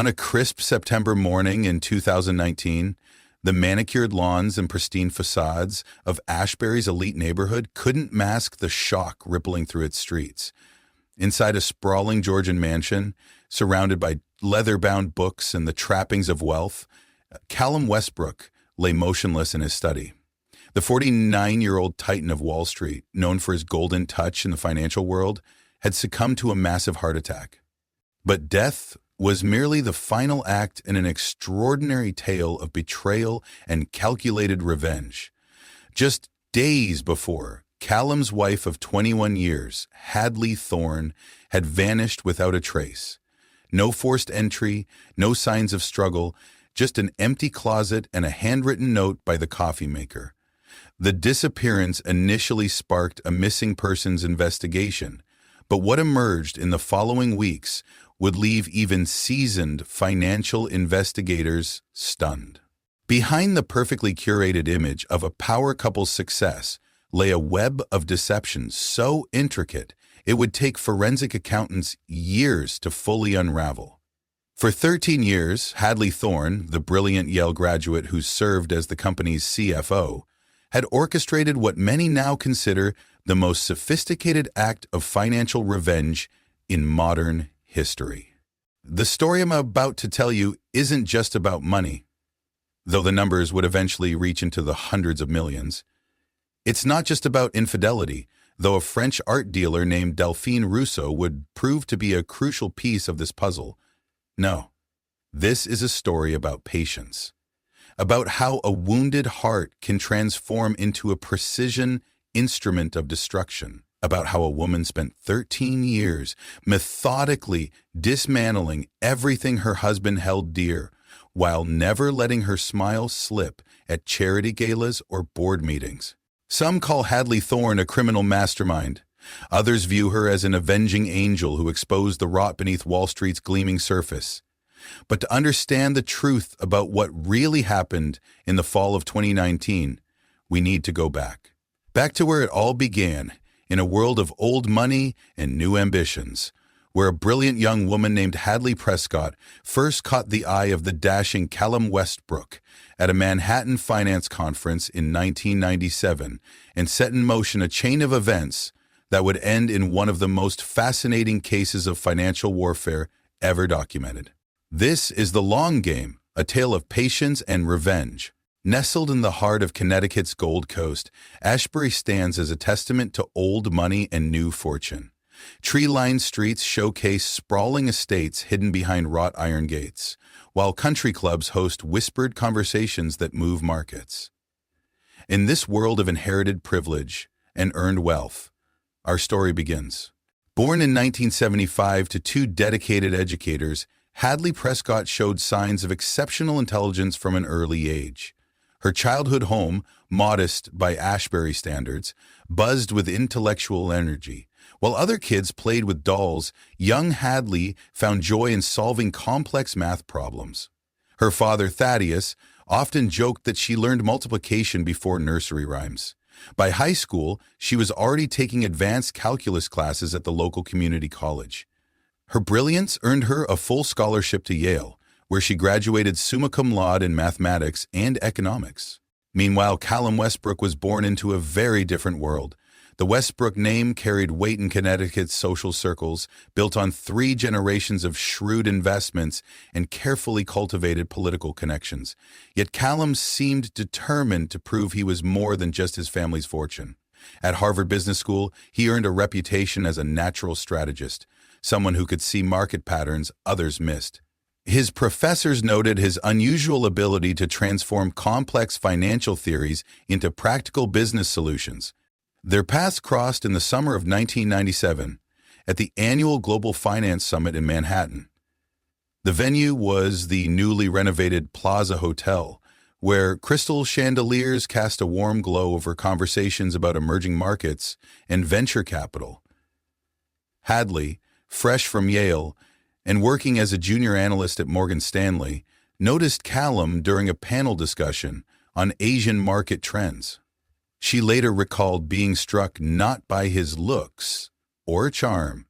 On a crisp September morning in 2019, the manicured lawns and pristine facades of Ashbury's elite neighborhood couldn't mask the shock rippling through its streets. Inside a sprawling Georgian mansion, surrounded by leather-bound books and the trappings of wealth, Callum Westbrook lay motionless in his study. The 49-year-old titan of Wall Street, known for his golden touch in the financial world, had succumbed to a massive heart attack. But death was merely the final act in an extraordinary tale of betrayal and calculated revenge. Just days before, Callum's wife of 21 years, Hadley Thorne, had vanished without a trace. No forced entry, no signs of struggle, just an empty closet and a handwritten note by the coffee maker. The disappearance initially sparked a missing persons investigation, but what emerged in the following weeks would leave even seasoned financial investigators stunned. Behind the perfectly curated image of a power couple's success lay a web of deception so intricate it would take forensic accountants years to fully unravel. For 13 years, Hadley Thorne, the brilliant Yale graduate who served as the company's CFO, had orchestrated what many now consider the most sophisticated act of financial revenge in modern history. The story I'm about to tell you isn't just about money, though the numbers would eventually reach into the hundreds of millions. It's not just about infidelity, though a French art dealer named Delphine Rousseau would prove to be a crucial piece of this puzzle. No, this is a story about patience, about how a wounded heart can transform into a precision instrument of destruction, about how a woman spent 13 years methodically dismantling everything her husband held dear, while never letting her smile slip at charity galas or board meetings. Some call Hadley Thorne a criminal mastermind. Others view her as an avenging angel who exposed the rot beneath Wall Street's gleaming surface. But to understand the truth about what really happened in the fall of 2019, we need to go back. Back to where it all began, in a world of old money and new ambitions, where a brilliant young woman named Hadley Prescott first caught the eye of the dashing Callum Westbrook at a Manhattan finance conference in 1997 and set in motion a chain of events that would end in one of the most fascinating cases of financial warfare ever documented. This is The Long Game, a tale of patience and revenge. Nestled in the heart of Connecticut's Gold Coast, Ashbury stands as a testament to old money and new fortune. Tree-lined streets showcase sprawling estates hidden behind wrought iron gates, while country clubs host whispered conversations that move markets. In this world of inherited privilege and earned wealth, our story begins. Born in 1975 to two dedicated educators, Hadley Prescott showed signs of exceptional intelligence from an early age. Her childhood home, modest by Ashbury standards, buzzed with intellectual energy. While other kids played with dolls, young Hadley found joy in solving complex math problems. Her father, Thaddeus, often joked that she learned multiplication before nursery rhymes. By high school, she was already taking advanced calculus classes at the local community college. Her brilliance earned her a full scholarship to Yale, where she graduated summa cum laude in mathematics and economics. Meanwhile, Callum Westbrook was born into a very different world. The Westbrook name carried weight in Connecticut's social circles, built on 3 generations of shrewd investments and carefully cultivated political connections. Yet Callum seemed determined to prove he was more than just his family's fortune. At Harvard Business School, he earned a reputation as a natural strategist, someone who could see market patterns others missed. His professors noted his unusual ability to transform complex financial theories into practical business solutions. Their paths crossed in the summer of 1997 at the annual Global Finance Summit in Manhattan. The venue was the newly renovated Plaza Hotel, where crystal chandeliers cast a warm glow over conversations about emerging markets and venture capital. Hadley, fresh from Yale and working as a junior analyst at Morgan Stanley, noticed Callum during a panel discussion on Asian market trends. She later recalled being struck not by his looks or charm,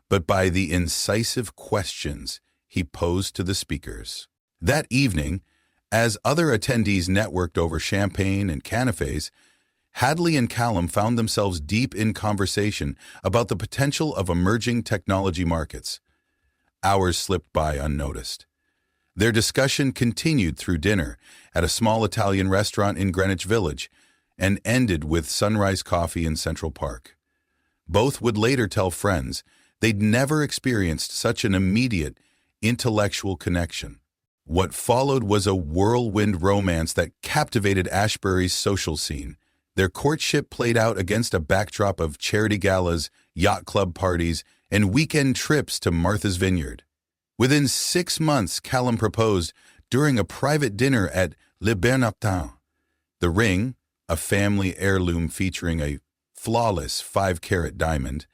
but by the incisive questions he posed to the speakers. That evening, as other attendees networked over champagne and canapes, Hadley and Callum found themselves deep in conversation about the potential of emerging technology markets. Hours slipped by unnoticed. Their discussion continued through dinner at a small Italian restaurant in Greenwich Village and ended with sunrise coffee in Central Park. Both would later tell friends they'd never experienced such an immediate, intellectual connection. What followed was a whirlwind romance that captivated Ashbury's social scene. Their courtship played out against a backdrop of charity galas, yacht club parties, and weekend trips to Martha's Vineyard. Within 6 months, Callum proposed during a private dinner at Le Bernardin. The ring, a family heirloom featuring a flawless 5-carat diamond,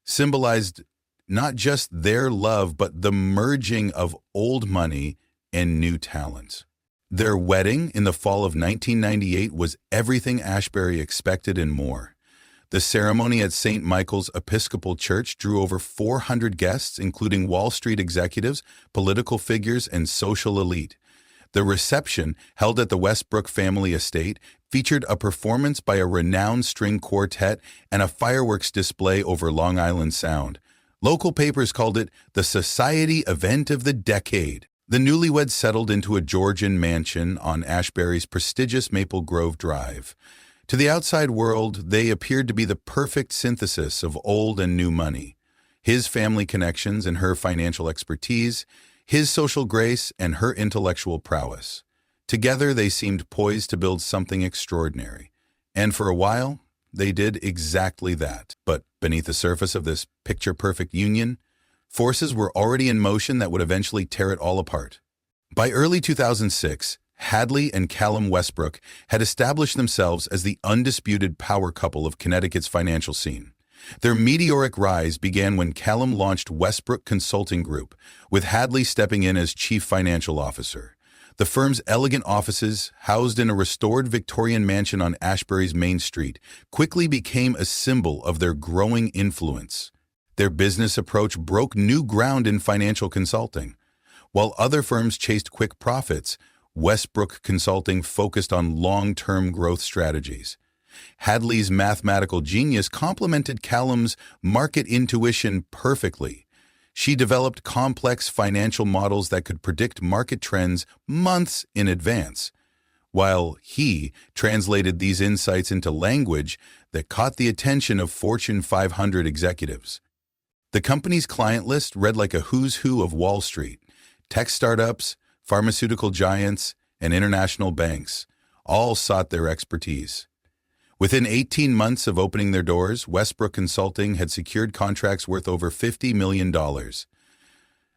symbolized not just their love but the merging of old money and new talent. Their wedding in the fall of 1998 was everything Ashbury expected and more. The ceremony at St. Michael's Episcopal Church drew over 400 guests, including Wall Street executives, political figures, and social elite. The reception, held at the Westbrook family estate, featured a performance by a renowned string quartet and a fireworks display over Long Island Sound. Local papers called it the Society Event of the Decade. The newlyweds settled into a Georgian mansion on Ashbury's prestigious Maple Grove Drive. To the outside world, they appeared to be the perfect synthesis of old and new money. His family connections and her financial expertise, his social grace and her intellectual prowess. Together, they seemed poised to build something extraordinary. And for a while, they did exactly that. But beneath the surface of this picture-perfect union, forces were already in motion that would eventually tear it all apart. By early 2006, Hadley and Callum Westbrook had established themselves as the undisputed power couple of Connecticut's financial scene. Their meteoric rise began when Callum launched Westbrook Consulting Group, with Hadley stepping in as chief financial officer. The firm's elegant offices, housed in a restored Victorian mansion on Ashbury's Main Street, quickly became a symbol of their growing influence. Their business approach broke new ground in financial consulting. While other firms chased quick profits, Westbrook Consulting focused on long-term growth strategies. Hadley's mathematical genius complemented Callum's market intuition perfectly. She developed complex financial models that could predict market trends months in advance, while he translated these insights into language that caught the attention of Fortune 500 executives. The company's client list read like a who's who of Wall Street: tech startups, pharmaceutical giants, and international banks, all sought their expertise. Within 18 months of opening their doors, Westbrook Consulting had secured contracts worth over $50 million.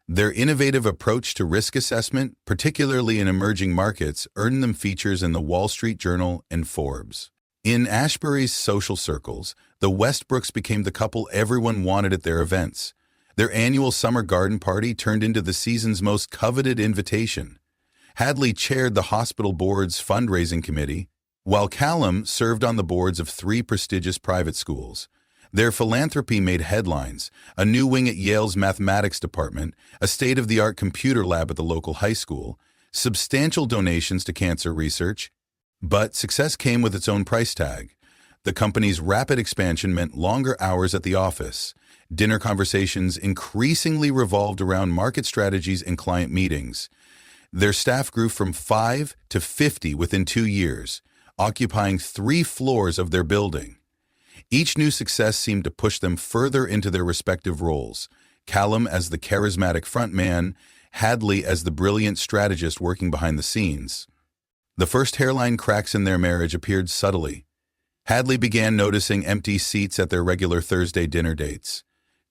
Their innovative approach to risk assessment, particularly in emerging markets, earned them features in the Wall Street Journal and Forbes. In Ashbury's social circles, the Westbrooks became the couple everyone wanted at their events. Their annual summer garden party turned into the season's most coveted invitation. Hadley chaired the hospital board's fundraising committee, while Callum served on the boards of 3 prestigious private schools. Their philanthropy made headlines: a new wing at Yale's mathematics department, a state-of-the-art computer lab at the local high school, substantial donations to cancer research. But success came with its own price tag. The company's rapid expansion meant longer hours at the office. Dinner conversations increasingly revolved around market strategies and client meetings. Their staff grew from 5 to 50 within 2 years, occupying 3 floors of their building. Each new success seemed to push them further into their respective roles: Callum as the charismatic frontman, Hadley as the brilliant strategist working behind the scenes. The first hairline cracks in their marriage appeared subtly. Hadley began noticing empty seats at their regular Thursday dinner dates.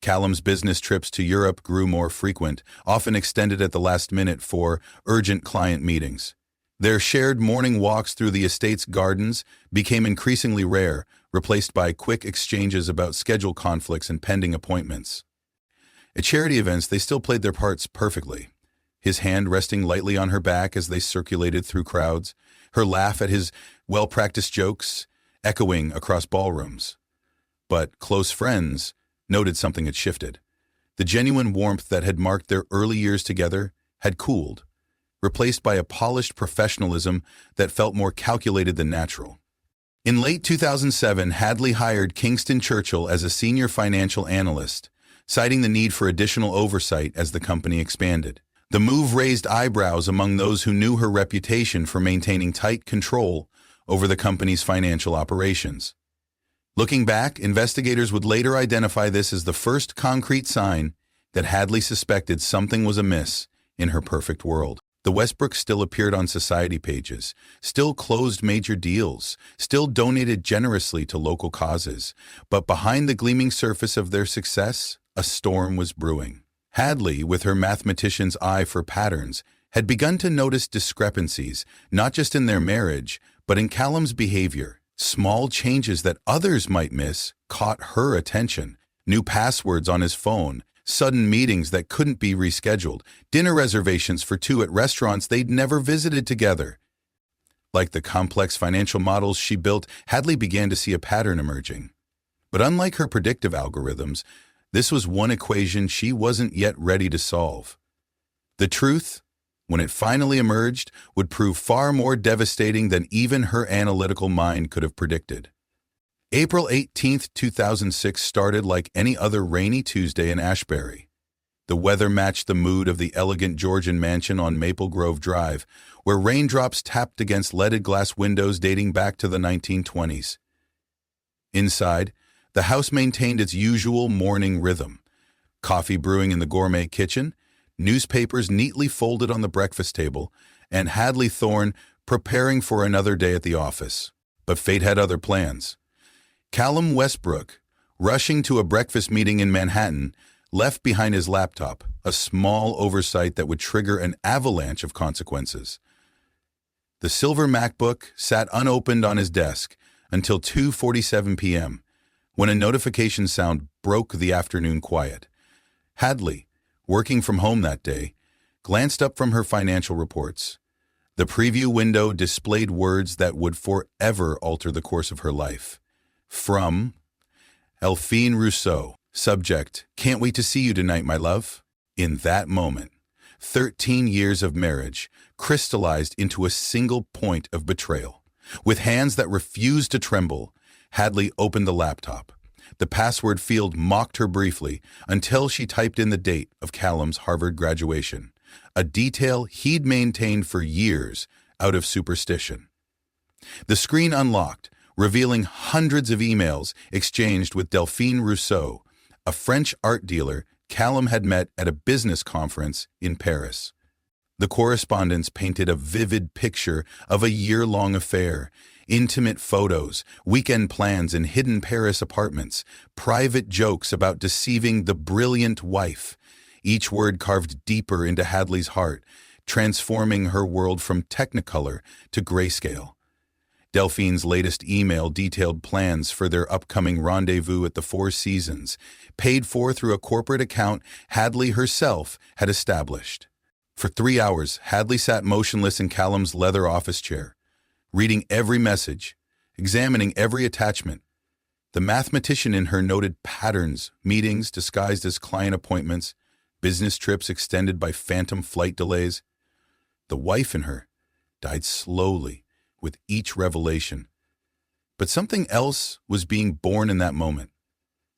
Callum's business trips to Europe grew more frequent, often extended at the last minute for urgent client meetings. Their shared morning walks through the estate's gardens became increasingly rare, replaced by quick exchanges about schedule conflicts and pending appointments. At charity events, they still played their parts perfectly. His hand resting lightly on her back as they circulated through crowds, her laugh at his well-practiced jokes echoing across ballrooms. But close friends noted something had shifted. The genuine warmth that had marked their early years together had cooled, replaced by a polished professionalism that felt more calculated than natural. In late 2007, Hadley hired Kingston Churchill as a senior financial analyst, citing the need for additional oversight as the company expanded. The move raised eyebrows among those who knew her reputation for maintaining tight control over the company's financial operations. Looking back, investigators would later identify this as the first concrete sign that Hadley suspected something was amiss in her perfect world. The Westbrooks still appeared on society pages, still closed major deals, still donated generously to local causes, but behind the gleaming surface of their success, a storm was brewing. Hadley, with her mathematician's eye for patterns, had begun to notice discrepancies, not just in their marriage, but in Callum's behavior. Small changes that others might miss caught her attention. New passwords on his phone, sudden meetings that couldn't be rescheduled, dinner reservations for two at restaurants they'd never visited together. Like the complex financial models she built, Hadley began to see a pattern emerging. But unlike her predictive algorithms, this was one equation she wasn't yet ready to solve. The truth, when it finally emerged, would prove far more devastating than even her analytical mind could have predicted. April 18, 2006 started like any other rainy Tuesday in Ashbury. The weather matched the mood of the elegant Georgian mansion on Maple Grove Drive, where raindrops tapped against leaded glass windows dating back to the 1920s. Inside, the house maintained its usual morning rhythm. Coffee brewing in the gourmet kitchen, newspapers neatly folded on the breakfast table, and Hadley Thorne preparing for another day at the office. But fate had other plans. Callum Westbrook, rushing to a breakfast meeting in Manhattan, left behind his laptop, a small oversight that would trigger an avalanche of consequences. The silver MacBook sat unopened on his desk until 2:47 p.m., when a notification sound broke the afternoon quiet. Hadley, working from home that day, glanced up from her financial reports. The preview window displayed words that would forever alter the course of her life. From Elphine Rousseau, subject, "Can't wait to see you tonight, my love." In that moment, 13 years of marriage crystallized into a single point of betrayal. With hands that refused to tremble, Hadley opened the laptop. The password field mocked her briefly until she typed in the date of Callum's Harvard graduation, a detail he'd maintained for years out of superstition. The screen unlocked, revealing hundreds of emails exchanged with Delphine Rousseau, a French art dealer Callum had met at a business conference in Paris. The correspondence painted a vivid picture of a year-long affair, intimate photos, weekend plans in hidden Paris apartments, private jokes about deceiving the brilliant wife, each word carved deeper into Hadley's heart, transforming her world from technicolor to grayscale. Delphine's latest email detailed plans for their upcoming rendezvous at the Four Seasons, paid for through a corporate account Hadley herself had established. For 3 hours, Hadley sat motionless in Callum's leather office chair, reading every message, examining every attachment. The mathematician in her noted patterns, meetings disguised as client appointments, business trips extended by phantom flight delays. The wife in her died slowly with each revelation. But something else was being born in that moment.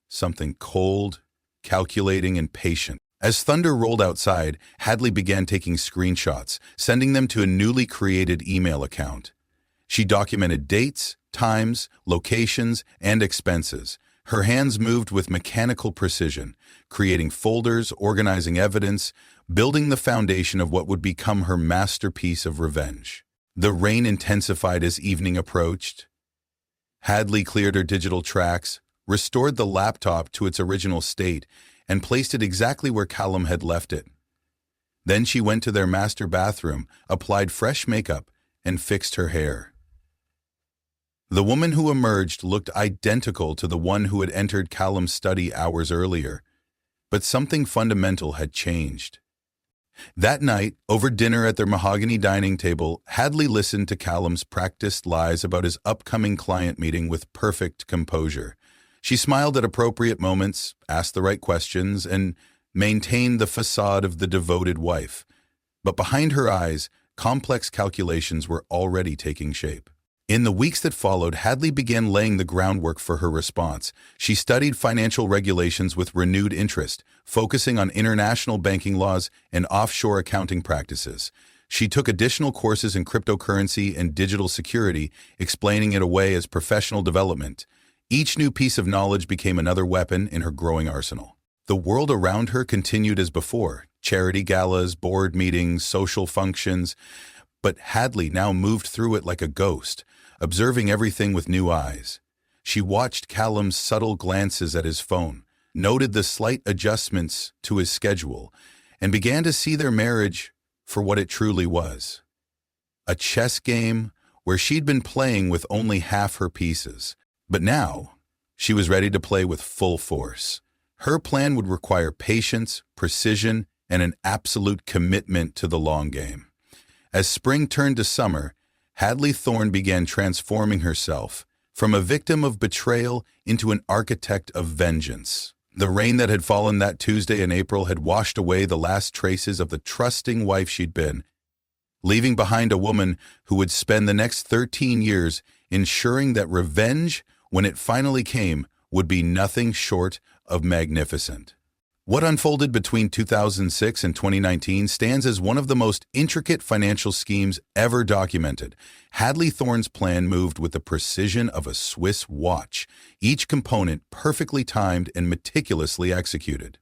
Something cold, calculating, and patient. As thunder rolled outside, Hadley began taking screenshots, sending them to a newly created email account. She documented dates, times, locations, and expenses. Her hands moved with mechanical precision, creating folders, organizing evidence, building the foundation of what would become her masterpiece of revenge. The rain intensified as evening approached. Hadley cleared her digital tracks, restored the laptop to its original state, and placed it exactly where Callum had left it. Then she went to their master bathroom, applied fresh makeup, and fixed her hair. The woman who emerged looked identical to the one who had entered Callum's study hours earlier, but something fundamental had changed. That night, over dinner at their mahogany dining table, Hadley listened to Callum's practiced lies about his upcoming client meeting with perfect composure. She smiled at appropriate moments, asked the right questions, and maintained the facade of the devoted wife. But behind her eyes, complex calculations were already taking shape. In the weeks that followed, Hadley began laying the groundwork for her response. She studied financial regulations with renewed interest, focusing on international banking laws and offshore accounting practices. She took additional courses in cryptocurrency and digital security, explaining it away as professional development. Each new piece of knowledge became another weapon in her growing arsenal. The world around her continued as before: charity galas, board meetings, social functions. But Hadley now moved through it like a ghost, observing everything with new eyes. She watched Callum's subtle glances at his phone, noted the slight adjustments to his schedule, and began to see their marriage for what it truly was: a chess game where she'd been playing with only half her pieces. But now, she was ready to play with full force. Her plan would require patience, precision, and an absolute commitment to the long game. As spring turned to summer, Hadley Thorne began transforming herself from a victim of betrayal into an architect of vengeance. The rain that had fallen that Tuesday in April had washed away the last traces of the trusting wife she'd been, leaving behind a woman who would spend the next 13 years ensuring that revenge, when it finally came, would be nothing short of magnificent. What unfolded between 2006 and 2019 stands as one of the most intricate financial schemes ever documented. Hadley Thorne's plan moved with the precision of a Swiss watch, each component perfectly timed and meticulously executed.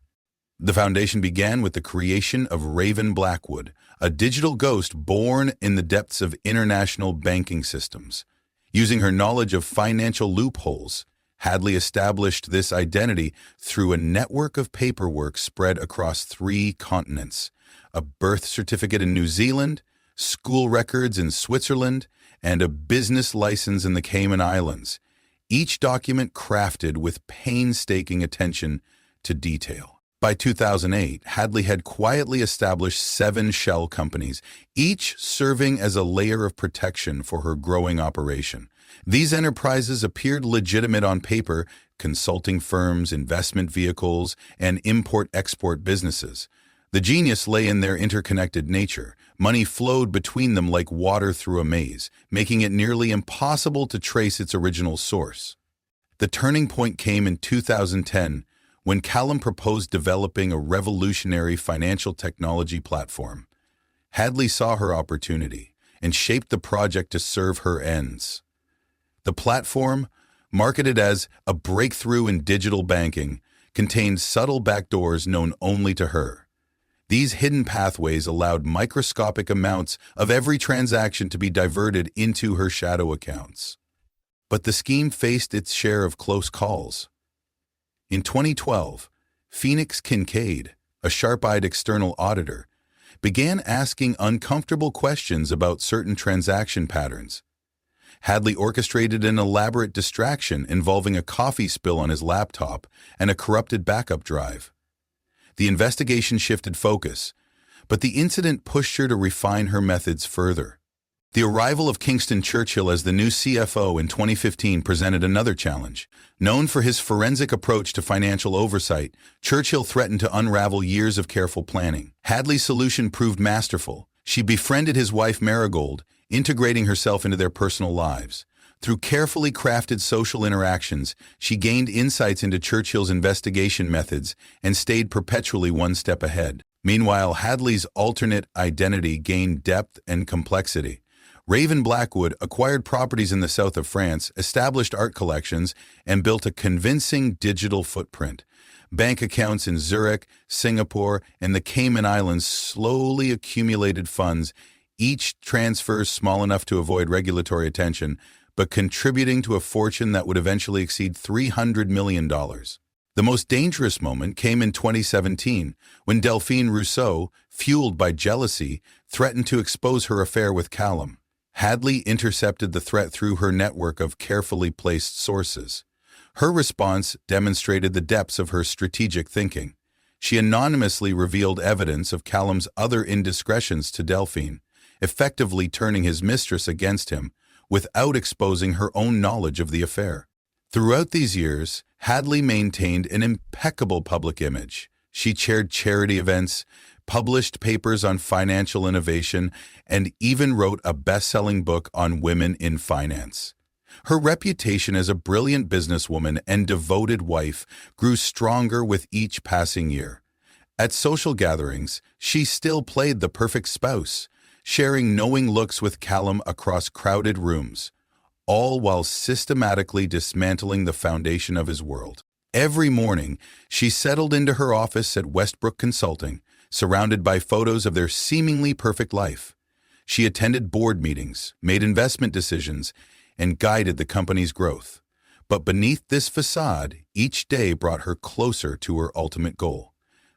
The foundation began with the creation of Raven Blackwood, a digital ghost born in the depths of international banking systems. Using her knowledge of financial loopholes, Hadley established this identity through a network of paperwork spread across 3 continents: a birth certificate in New Zealand, school records in Switzerland, and a business license in the Cayman Islands, each document crafted with painstaking attention to detail. By 2008, Hadley had quietly established 7 shell companies, each serving as a layer of protection for her growing operation. These enterprises appeared legitimate on paper: consulting firms, investment vehicles, and import-export businesses. The genius lay in their interconnected nature. Money flowed between them like water through a maze, making it nearly impossible to trace its original source. The turning point came in 2010, when Callum proposed developing a revolutionary financial technology platform. Hadley saw her opportunity and shaped the project to serve her ends. The platform, marketed as a breakthrough in digital banking, contained subtle backdoors known only to her. These hidden pathways allowed microscopic amounts of every transaction to be diverted into her shadow accounts. But the scheme faced its share of close calls. In 2012, Phoenix Kincaid, a sharp-eyed external auditor, began asking uncomfortable questions about certain transaction patterns. Hadley orchestrated an elaborate distraction involving a coffee spill on his laptop and a corrupted backup drive. The investigation shifted focus, but the incident pushed her to refine her methods further. The arrival of Kingston Churchill as the new CFO in 2015 presented another challenge. Known for his forensic approach to financial oversight, Churchill threatened to unravel years of careful planning. Hadley's solution proved masterful. She befriended his wife Marigold, integrating herself into their personal lives. Through carefully crafted social interactions, she gained insights into Churchill's investigation methods and stayed perpetually one step ahead. Meanwhile, Hadley's alternate identity gained depth and complexity. Raven Blackwood acquired properties in the south of France, established art collections, and built a convincing digital footprint. Bank accounts in Zurich, Singapore, and the Cayman Islands slowly accumulated funds, each transfer small enough to avoid regulatory attention, but contributing to a fortune that would eventually exceed $300 million. The most dangerous moment came in 2017, when Delphine Rousseau, fueled by jealousy, threatened to expose her affair with Callum. Hadley intercepted the threat through her network of carefully placed sources. Her response demonstrated the depths of her strategic thinking. She anonymously revealed evidence of Callum's other indiscretions to Delphine, effectively turning his mistress against him without exposing her own knowledge of the affair. Throughout these years, Hadley maintained an impeccable public image. She chaired charity events, published papers on financial innovation, and even wrote a best-selling book on women in finance. Her reputation as a brilliant businesswoman and devoted wife grew stronger with each passing year. At social gatherings, she still played the perfect spouse, sharing knowing looks with Callum across crowded rooms, all while systematically dismantling the foundation of his world. Every morning, she settled into her office at Westbrook Consulting, surrounded by photos of their seemingly perfect life. She attended board meetings, made investment decisions, and guided the company's growth. But beneath this facade, each day brought her closer to her ultimate goal.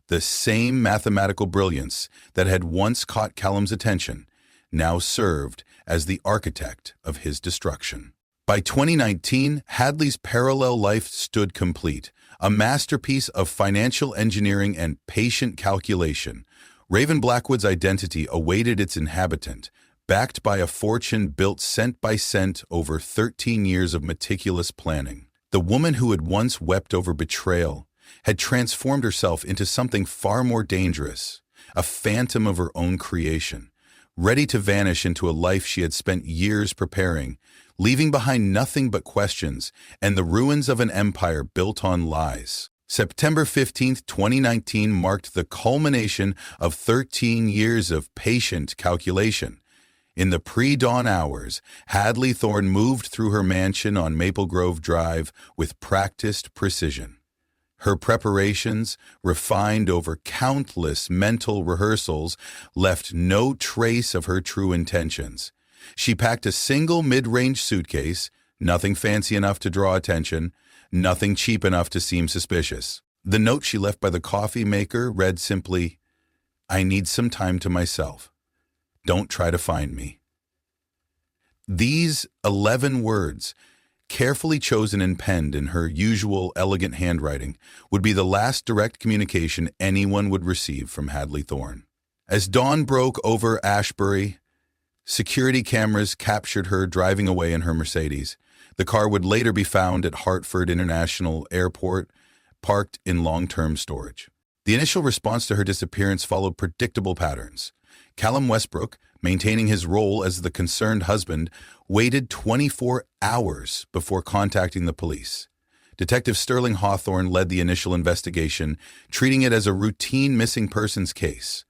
The same mathematical brilliance that had once caught Callum's attention now served as the architect of his destruction. By 2019, Hadley's parallel life stood complete, a masterpiece of financial engineering and patient calculation. Raven Blackwood's identity awaited its inhabitant, backed by a fortune built cent by cent over 13 years of meticulous planning. The woman who had once wept over betrayal had transformed herself into something far more dangerous, a phantom of her own creation, ready to vanish into a life she had spent years preparing, leaving behind nothing but questions and the ruins of an empire built on lies. September 15, 2019 marked the culmination of 13 years of patient calculation. In the pre-dawn hours, Hadley Thorne moved through her mansion on Maple Grove Drive with practiced precision. Her preparations, refined over countless mental rehearsals, left no trace of her true intentions. She packed a single mid-range suitcase, nothing fancy enough to draw attention, nothing cheap enough to seem suspicious. The note she left by the coffee maker read simply, "I need some time to myself. Don't try to find me." These 11 words, carefully chosen and penned in her usual elegant handwriting, would be the last direct communication anyone would receive from Hadley Thorne. As dawn broke over Ashbury, security cameras captured her driving away in her Mercedes. The car would later be found at Hartford International Airport, parked in long-term storage. The initial response to her disappearance followed predictable patterns. Callum Westbrook, maintaining his role as the concerned husband, waited 24 hours before contacting the police. Detective Sterling Hawthorne led the initial investigation, treating it as a routine missing persons case.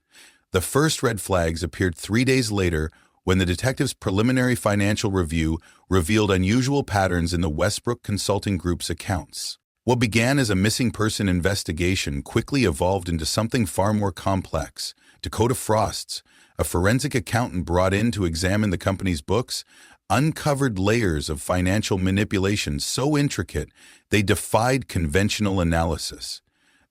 The first red flags appeared 3 days later when the detective's preliminary financial review revealed unusual patterns in the Westbrook Consulting Group's accounts. What began as a missing person investigation quickly evolved into something far more complex. Dakota Frosts, a forensic accountant brought in to examine the company's books, uncovered layers of financial manipulation so intricate they defied conventional analysis.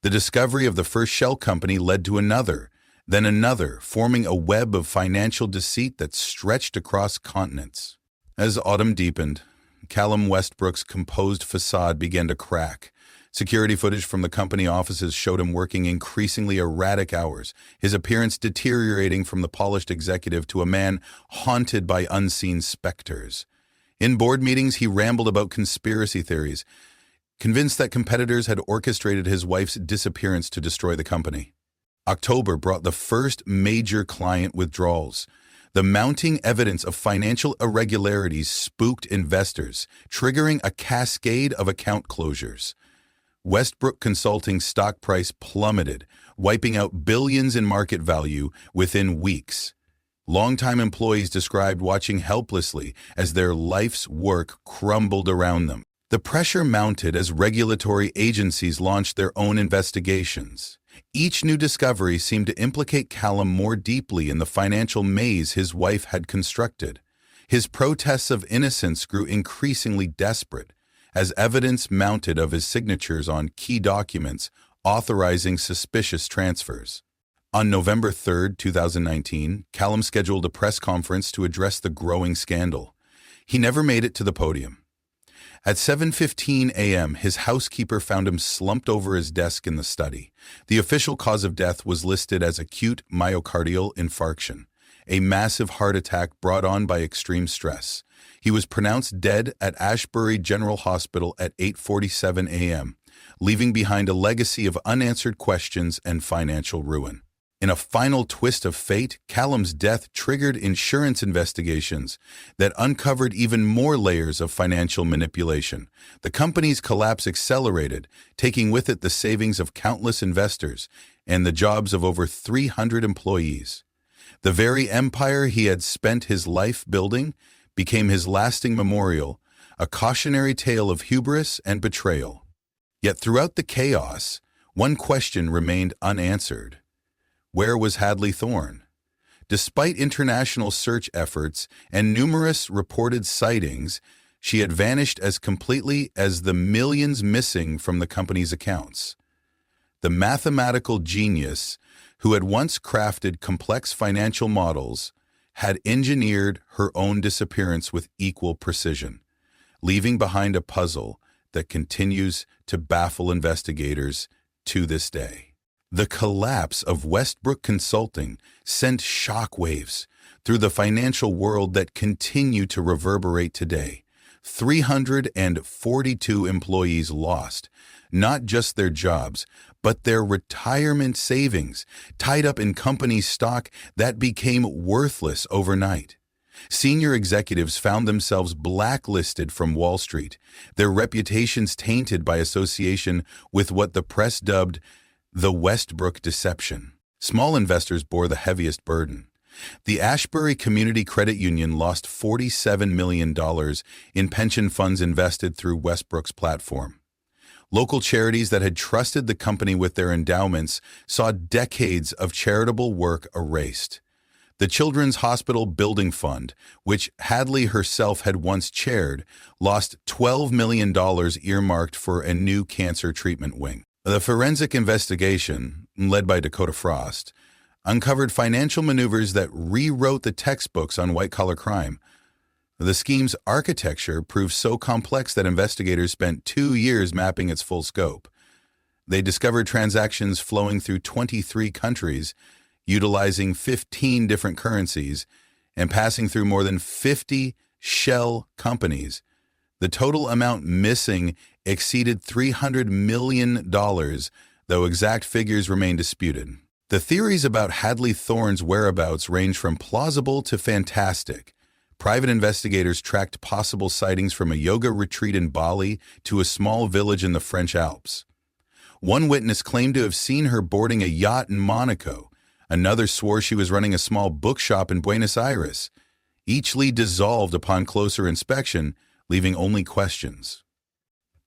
The discovery of the first shell company led to another, then another, forming a web of financial deceit that stretched across continents. As autumn deepened, Callum Westbrook's composed facade began to crack. Security footage from the company offices showed him working increasingly erratic hours, his appearance deteriorating from the polished executive to a man haunted by unseen specters. In board meetings, he rambled about conspiracy theories, convinced that competitors had orchestrated his wife's disappearance to destroy the company. October brought the first major client withdrawals. The mounting evidence of financial irregularities spooked investors, triggering a cascade of account closures. Westbrook Consulting's stock price plummeted, wiping out billions in market value within weeks. Longtime employees described watching helplessly as their life's work crumbled around them. The pressure mounted as regulatory agencies launched their own investigations. Each new discovery seemed to implicate Callum more deeply in the financial maze his wife had constructed. His protests of innocence grew increasingly desperate as evidence mounted of his signatures on key documents authorizing suspicious transfers. On November 3, 2019, Callum scheduled a press conference to address the growing scandal. He never made it to the podium. At 7:15 a.m., his housekeeper found him slumped over his desk in the study. The official cause of death was listed as acute myocardial infarction, a massive heart attack brought on by extreme stress. He was pronounced dead at Ashbury General Hospital at 8:47 a.m., leaving behind a legacy of unanswered questions and financial ruin. In a final twist of fate, Callum's death triggered insurance investigations that uncovered even more layers of financial manipulation. The company's collapse accelerated, taking with it the savings of countless investors and the jobs of over 300 employees. The very empire he had spent his life building became his lasting memorial, a cautionary tale of hubris and betrayal. Yet throughout the chaos, one question remained unanswered. Where was Hadley Thorne? Despite international search efforts and numerous reported sightings, she had vanished as completely as the millions missing from the company's accounts. The mathematical genius who had once crafted complex financial models had engineered her own disappearance with equal precision, leaving behind a puzzle that continues to baffle investigators to this day. The collapse of Westbrook Consulting sent shockwaves through the financial world that continue to reverberate today. 342 employees lost, not just their jobs, but their retirement savings, tied up in company stock that became worthless overnight. Senior executives found themselves blacklisted from Wall Street, their reputations tainted by association with what the press dubbed the Westbrook deception. Small investors bore the heaviest burden. The Ashbury Community Credit Union lost $47 million in pension funds invested through Westbrook's platform. Local charities that had trusted the company with their endowments saw decades of charitable work erased. The Children's Hospital Building Fund, which Hadley herself had once chaired, lost $12 million earmarked for a new cancer treatment wing. The forensic investigation, led by Dakota Frost, uncovered financial maneuvers that rewrote the textbooks on white-collar crime. The scheme's architecture proved so complex that investigators spent 2 years mapping its full scope. They discovered transactions flowing through 23 countries, utilizing 15 different currencies, and passing through more than 50 shell companies. The total amount missing exceeded $300 million, though exact figures remain disputed. The theories about Hadley Thorne's whereabouts range from plausible to fantastic. Private investigators tracked possible sightings from a yoga retreat in Bali to a small village in the French Alps. One witness claimed to have seen her boarding a yacht in Monaco. Another swore she was running a small bookshop in Buenos Aires. Each lead dissolved upon closer inspection, leaving only questions.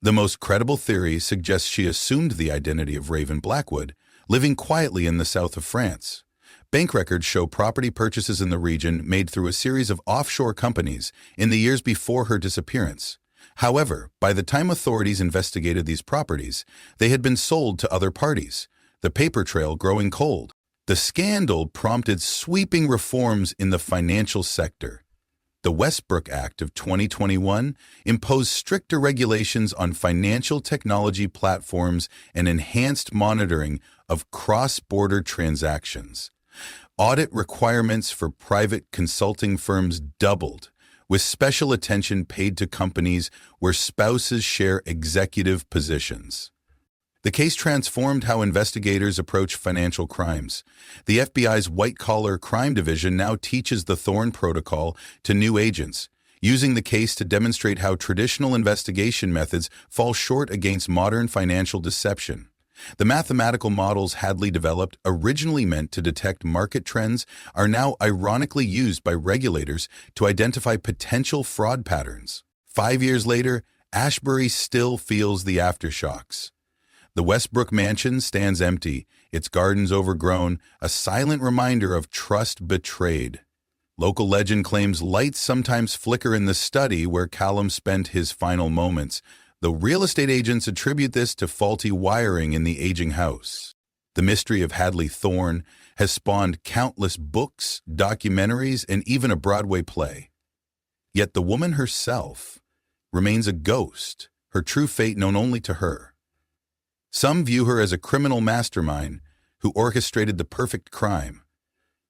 The most credible theory suggests she assumed the identity of Raven Blackwood, living quietly in the south of France. Bank records show property purchases in the region made through a series of offshore companies in the years before her disappearance. However, by the time authorities investigated these properties, they had been sold to other parties, the paper trail growing cold. The scandal prompted sweeping reforms in the financial sector. The Westbrook Act of 2021 imposed stricter regulations on financial technology platforms and enhanced monitoring of cross-border transactions. Audit requirements for private consulting firms doubled, with special attention paid to companies where spouses share executive positions. The case transformed how investigators approach financial crimes. The FBI's white-collar crime division now teaches the Thorne Protocol to new agents, using the case to demonstrate how traditional investigation methods fall short against modern financial deception. The mathematical models Hadley developed, originally meant to detect market trends, are now ironically used by regulators to identify potential fraud patterns. 5 years later, Ashbury still feels the aftershocks. The Westbrook mansion stands empty, its gardens overgrown, a silent reminder of trust betrayed. Local legend claims lights sometimes flicker in the study where Callum spent his final moments, though real estate agents attribute this to faulty wiring in the aging house. The mystery of Hadley Thorne has spawned countless books, documentaries, and even a Broadway play. Yet the woman herself remains a ghost, her true fate known only to her. Some view her as a criminal mastermind who orchestrated the perfect crime.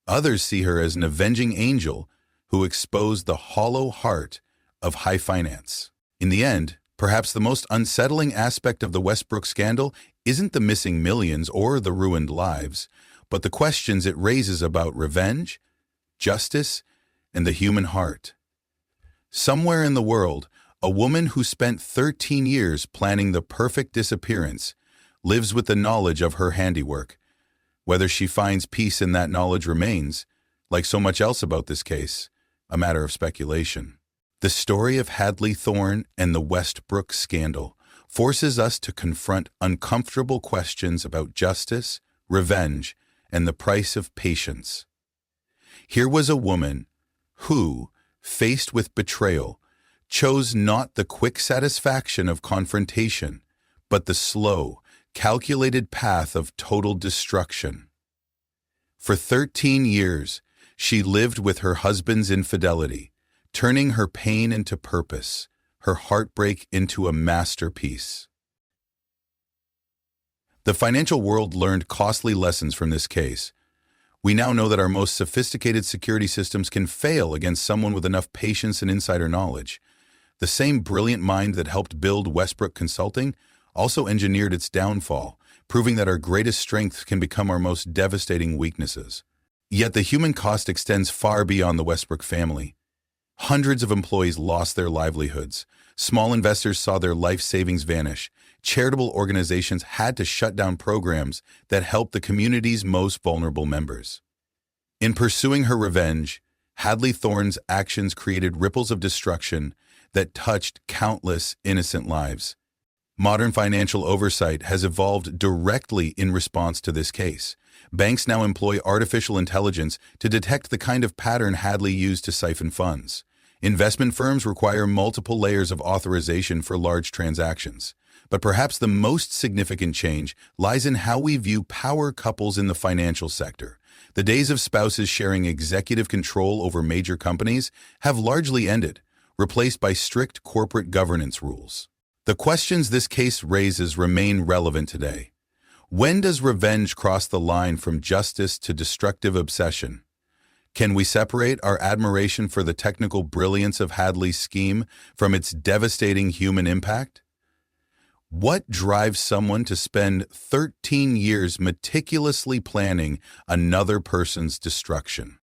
Others see her as an avenging angel who exposed the hollow heart of high finance. In the end, Perhaps the most unsettling aspect of the Westbrook scandal isn't the missing millions or the ruined lives, but the questions it raises about revenge, justice, and the human heart. Somewhere in the world, a woman who spent 13 years planning the perfect disappearance lives with the knowledge of her handiwork. Whether she finds peace in that knowledge remains, like so much else about this case, a matter of speculation. The story of Hadley Thorne and the Westbrook scandal forces us to confront uncomfortable questions about justice, revenge, and the price of patience. Here was a woman who, faced with betrayal, chose not the quick satisfaction of confrontation, but the slow, calculated path of total destruction. For 13 years, she lived with her husband's infidelity, turning her pain into purpose, her heartbreak into a masterpiece. The financial world learned costly lessons from this case. We now know that our most sophisticated security systems can fail against someone with enough patience and insider knowledge. The same brilliant mind that helped build Westbrook Consulting also engineered its downfall, proving that our greatest strengths can become our most devastating weaknesses. Yet the human cost extends far beyond the Westbrook family. Hundreds of employees lost their livelihoods. Small investors saw their life savings vanish. Charitable organizations had to shut down programs that helped the community's most vulnerable members. In pursuing her revenge, Hadley Thorne's actions created ripples of destruction that touched countless innocent lives. Modern financial oversight has evolved directly in response to this case. Banks now employ artificial intelligence to detect the kind of pattern Hadley used to siphon funds. Investment firms require multiple layers of authorization for large transactions. But perhaps the most significant change lies in how we view power couples in the financial sector. The days of spouses sharing executive control over major companies have largely ended, replaced by strict corporate governance rules. The questions this case raises remain relevant today. When does revenge cross the line from justice to destructive obsession? Can we separate our admiration for the technical brilliance of Hadley's scheme from its devastating human impact? What drives someone to spend 13 years meticulously planning another person's destruction?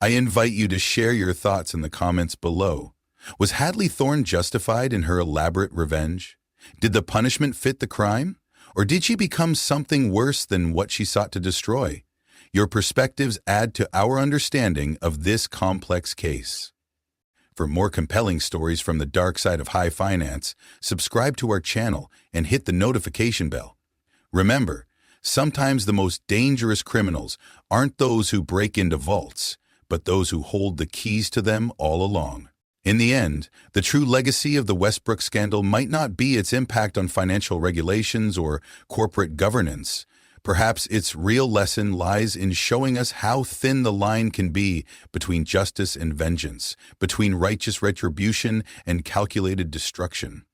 I invite you to share your thoughts in the comments below. Was Hadley Thorne justified in her elaborate revenge? Did the punishment fit the crime? Or did she become something worse than what she sought to destroy? Your perspectives add to our understanding of this complex case. For more compelling stories from the dark side of high finance, subscribe to our channel and hit the notification bell. Remember, sometimes the most dangerous criminals aren't those who break into vaults, but those who hold the keys to them all along. In the end, the true legacy of the Westbrook scandal might not be its impact on financial regulations or corporate governance. Perhaps its real lesson lies in showing us how thin the line can be between justice and vengeance, between righteous retribution and calculated destruction.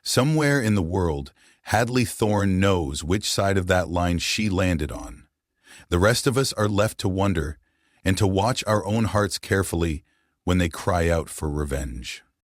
Somewhere in the world, Hadley Thorne knows which side of that line she landed on. The rest of us are left to wonder and to watch our own hearts carefully when they cry out for revenge.